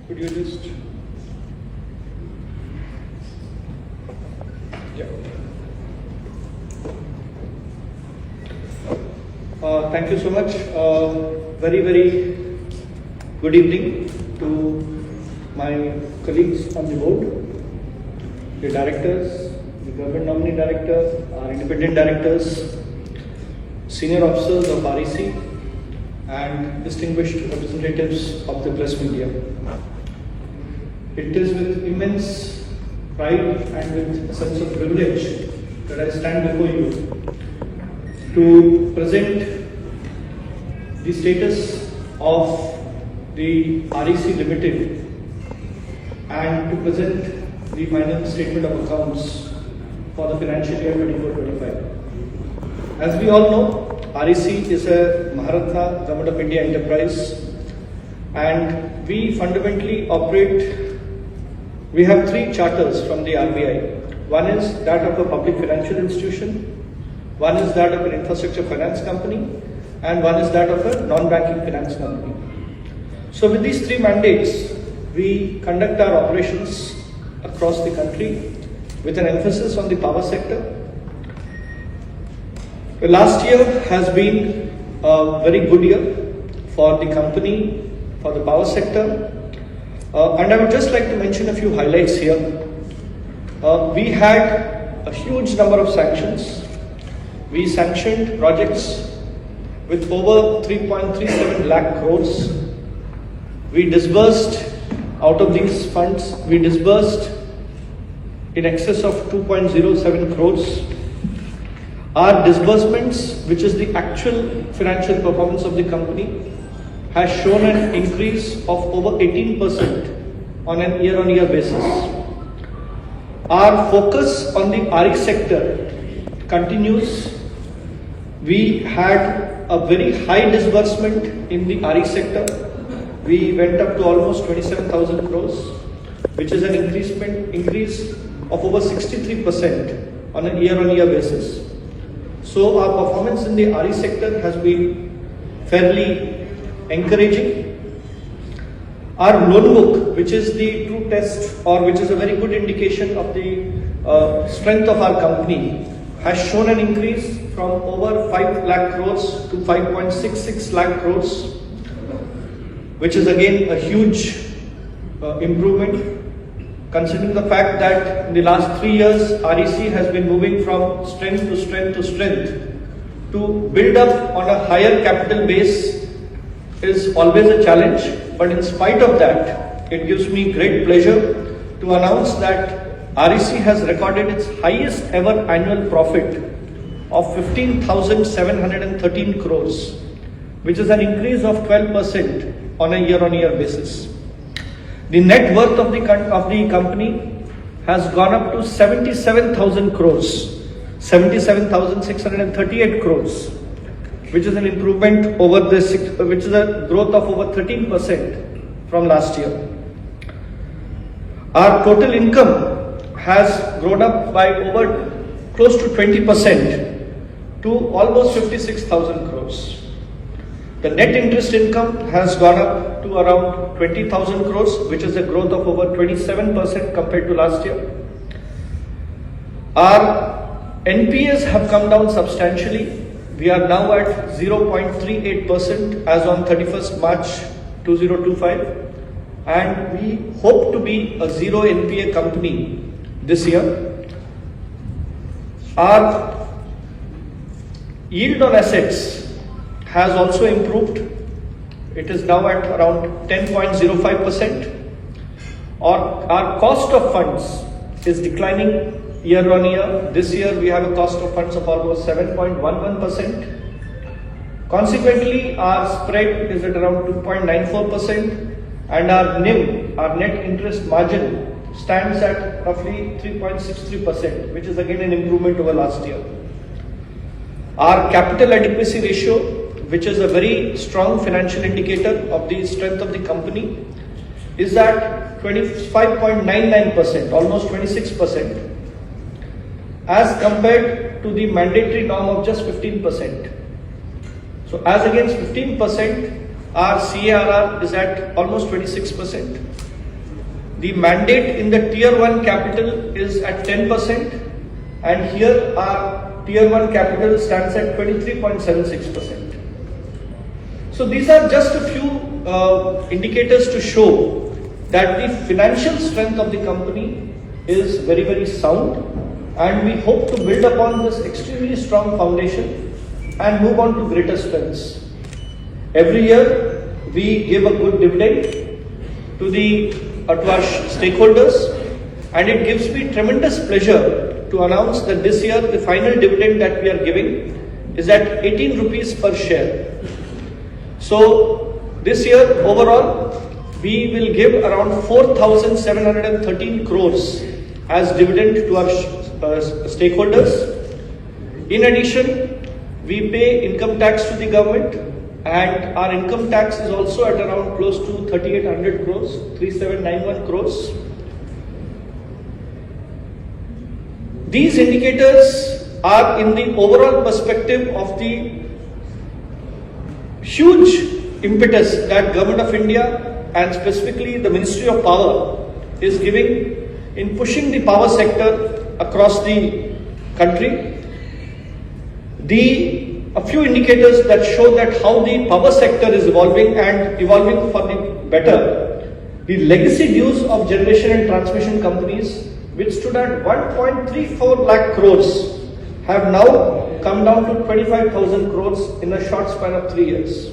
Could you just... Yeah. Thank you so much. Very good evening to my colleagues on the board, the directors, the government nominee director, our independent directors, senior officers of REC, and distinguished representatives of the press media. It is with immense pride and with a sense of privilege that I stand before you to present the status of the REC Limited and to present the final statement of accounts for the financial year 24-25. As we all know, REC is a Maharatna Government of India enterprise, and we fundamentally operate. We have three charters from the RBI. One is that of a public financial institution, one is that of an infrastructure finance company, and one is that of a non-banking finance company. So with these three mandates, we conduct our operations across the country with an emphasis on the power sector. The last year has been a very good year for the company, for the power sector. And I would just like to mention a few highlights here. We had a huge number of sanctions. We sanctioned projects with over 3.37 lakh crores. We disbursed out of these funds, we disbursed in excess of 2.07 crores. Our disbursements, which is the actual financial performance of the company, has shown an increase of over 18% on an year-on-year basis. Our focus on the ARIC sector continues. We had a very high disbursement in the ARIC sector. We went up to almost 27,000 crores, which is an increase of over 63% on a year-on-year basis. So our performance in the RE sector has been fairly encouraging. Our loan book, which is the true test or which is a very good indication of the strength of our company, has shown an increase from over 5 lakh crores to 5.66 lakh crores, which is again a huge improvement, considering the fact that in the last 3 years, REC has been moving from strength to strength to strength. To build up on a higher capital base is always a challenge, but in spite of that, it gives me great pleasure to announce that REC has recorded its highest ever annual profit of 15,713 crores, which is an increase of 12% on a year-on-year basis. The net worth of the company has gone up to 77,000 crores, 77,638 crores, which is an improvement over this, which is a growth of over 13% from last year. Our total income has grown up by over close to 20% to almost 56,000 crores. The net interest income has gone up to around 20,000 crores, which is a growth of over 27% compared to last year. Our NPAs have come down substantially. We are now at 0.38% as on 31st March 2025, and we hope to be a zero NPA company this year. Our yield on assets has also improved. It is now at around 10.05%. Our cost of funds is declining year on year. This year we have a cost of funds of almost 7.11%. Consequently, our spread is at around 2.94%, and our NIM, our net interest margin, stands at roughly 3.63%, which is again an improvement over last year. Our capital adequacy ratio, which is a very strong financial indicator of the strength of the company, is at 25.99%, almost 26%, as compared to the mandatory norm of just 15%. So as against 15%, our CARR is at almost 26%. The mandate in the tier 1 capital is at 10%, and here our tier 1 capital stands at 23.76%. So these are just a few indicators to show that the financial strength of the company is very, very sound, and we hope to build upon this extremely strong foundation and move on to greater strengths. Every year we give a good dividend to our stakeholders, and it gives me tremendous pleasure to announce that this year the final dividend that we are giving is at 18 rupees per share. So this year overall we will give around 4,713 crores as dividend to our stakeholders. In addition, we pay income tax to the government, and our income tax is also at around close to 3,800 crores, 3,791 crores. These indicators are in the overall perspective of the huge impetus that Government of India and specifically the Ministry of Power is giving in pushing the power sector across the country. A few indicators that show that how the power sector is evolving and evolving for the better. The legacy dues of generation and transmission companies, which stood at 1.34 lakh crores, have now come down to 25,000 crores in a short span of 3 years.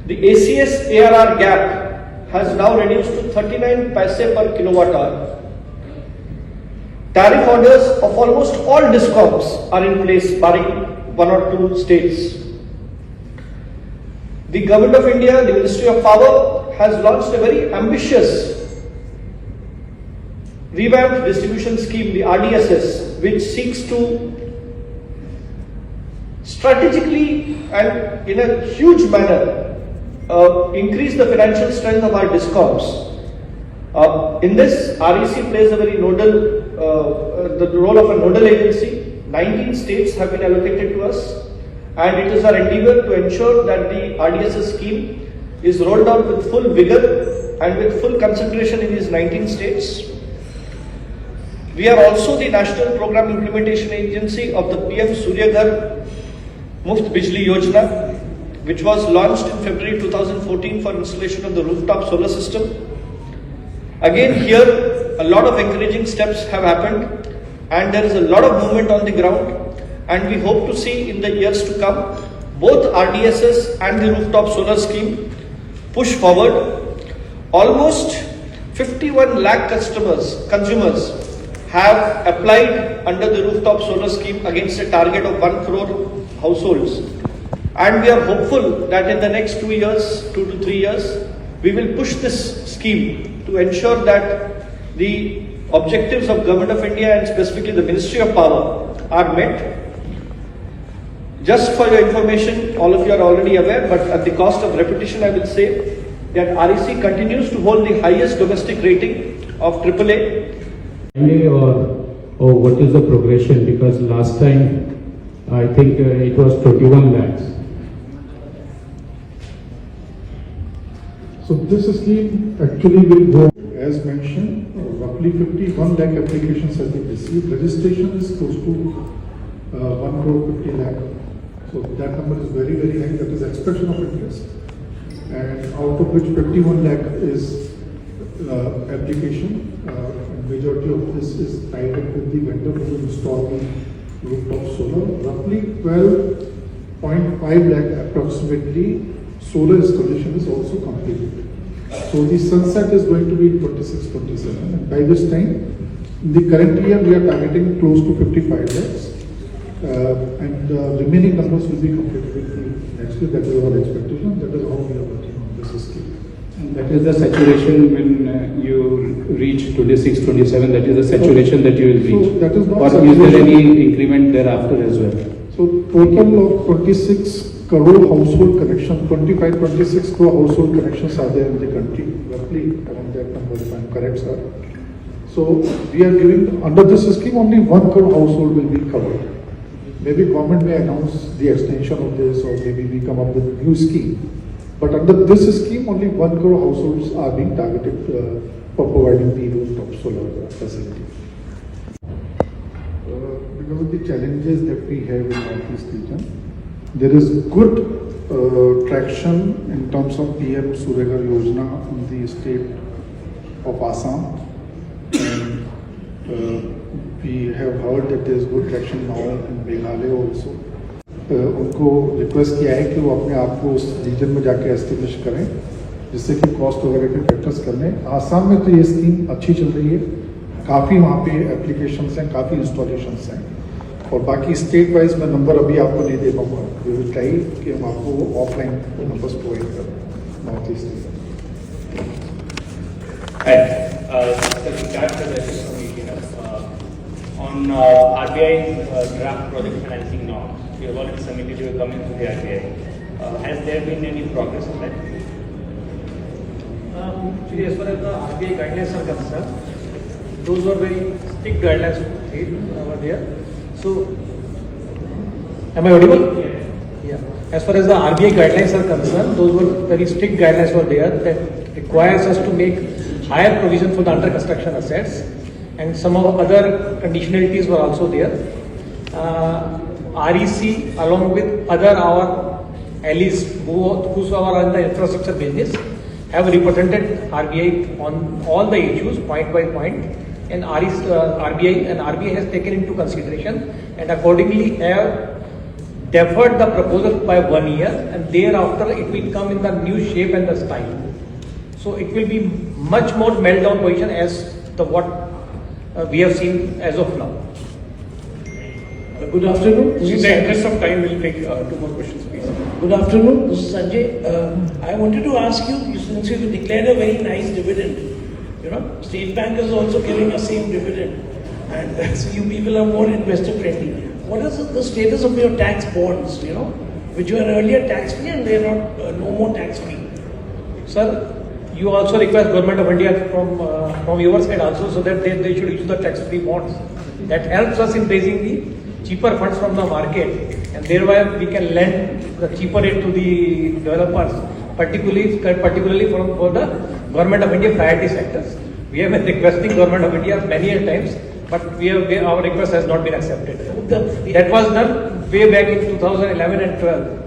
The ACS ARR gap has now reduced to 39 paise per kilowatt hour. Tariff orders of almost all DISCOMs are in place, barring 1 or 2 states. The Government of India, the Ministry of Power, has launched a very ambitious revamped distribution scheme, the RDSS, which seeks to strategically and in a huge manner increase the financial strength of our DISCOMs. In this, REC plays a very the role of a nodal agency. 19 states have been allocated to us, and it is our endeavor to ensure that the RDSS scheme is rolled out with full vigor and with full concentration in these 19 states. We are also the National Program Implementation Agency of the PM Surya Ghar Muft Bijli Yojana, which was launched in February 2014 for installation of the rooftop solar system. Again, here a lot of encouraging steps have happened, and there is a lot of movement on the ground, and we hope to see in the years to come both RDSS and the rooftop solar scheme push forward. Almost 51 lakh consumers have applied under the rooftop solar scheme against a target of 1 crore households, and we are hopeful that in the next 2 to 3 years, we will push this scheme to ensure that the objectives of Government of India and specifically the Ministry of Power are met. Just for your information, all of you are already aware, but at the cost of repetition, I will say that REC continues to hold the highest domestic rating of AAA. Or what is the progression? Because last time I think it was 21 lakhs. So this scheme actually will go, as mentioned, roughly 51 lakh applications have been received. Registration is close to 1 crore 50 lakh. So that number is very, very high. That is expression of interest. And out of which 51 lakh is application. Majority of this is tied up with the vendor who will install the rooftop solar. Roughly 12.5 lakh approximately solar installation is also completed. So the sunset is going to be 26-27, and by this time, in the current year, we are targeting close to 55 lakhs, and the remaining numbers will be completed with the next year. That is our expectation. That is how we are working on this scheme. And that is the saturation when you reach 26-27. That is the saturation that you will reach. So that is not. Or is there any increment thereafter as well? So total of 26 crore household connections, 25-26 crore household connections are there in the country, roughly around that number if I am correct, sir. So we are giving, under this scheme only 1 crore household will be covered. Maybe government may announce the extension of this, or maybe we come up with a new scheme. But under this scheme only 1 crore households are being targeted for providing the rooftop solar facility. Because of the challenges that we have in Northeast region, there is good traction in terms of PM Suryaghar Yojana in the state of Assam. And we have heard that there is good traction now in Meghalaya also. उनको request किया है कि वो अपने आप को उस reason में जाके एस्टेब्लिश करें, जिससे कि कॉस्ट वगैरह के फैक्टर्स कर लें. आसाम में तो ये स्कीम अच्छी चल रही है, काफ़ी वहाँ पे एप्लीकेशंस हैं, काफ़ी इंस्टॉलेशंस हैं. और बाकी स्टेट वाइज मैं नंबर अभी आपको नहीं दे पाऊँगा. वी विल ट्राई कि हम आपको ऑफलाइन नंबर्स प्रोवाइड करें नॉर्थ ईस्ट में. On RBI draft project financing norms, you have already submitted your comments to the RBI. Has there been any progress on that? As far as the RBI guidelines are concerned, those were very strict guidelines over there. So, am I audible? Yeah. As far as the RBI guidelines are concerned, those were very strict guidelines were there that requires us to make higher provision for the under construction assets, and some of other conditionalities were also there. REC along with other our allies whosoever are in the infrastructure business have represented RBI on all the issues point by point, and RBI has taken into consideration and accordingly have deferred the proposal by 1 year, and thereafter it will come in the new shape and the style. So it will be much more meltdown position as the what we have seen as of now. Good afternoon. In the interest of time, we'll take 2 more questions, please. Good afternoon. This is Sanjay. I wanted to ask you, since you declared a very nice dividend, State Bank is also giving a same dividend, and so you people are more investor friendly. What is the status of your tax bonds? Which were earlier tax free and they are not no more tax free. Sir, you also request Government of India from your side also, so that they should issue the tax-free bonds. That helps us in raising the cheaper funds from the market, and thereby we can lend the cheaper rate to the developers, particularly for the Government of India priority sectors. We have been requesting Government of India many times, but our request has not been accepted. That was done way back in 2011 and 12.